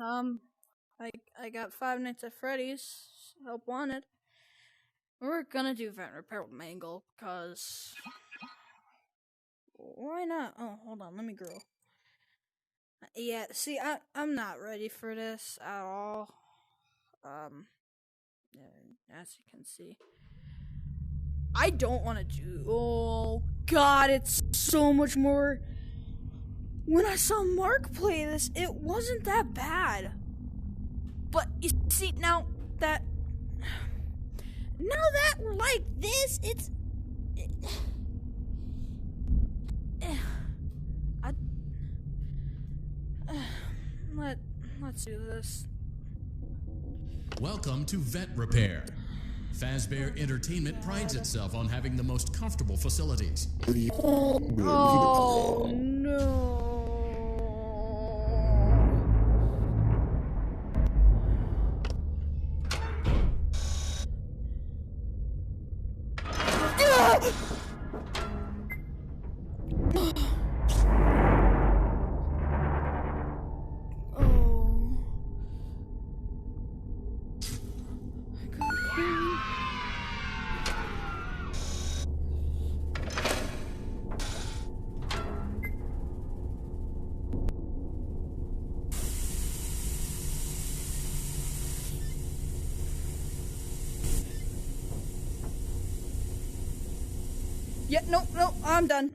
Um, I got Five Nights at Freddy's. Help wanted. We're gonna do vent repair with Mangle, cause why not? Oh, hold on, let me grow. Yeah, see, I'm not ready for this at all. As you can see, I don't want to do. Oh God, it's so much more. When I saw Mark play this, it wasn't that bad. But you see, now that we're like this, it's. Let's do this. Welcome to Vent Repair. Fazbear Entertainment prides itself on having the most comfortable facilities. Oh no. Yeah, no, I'm done.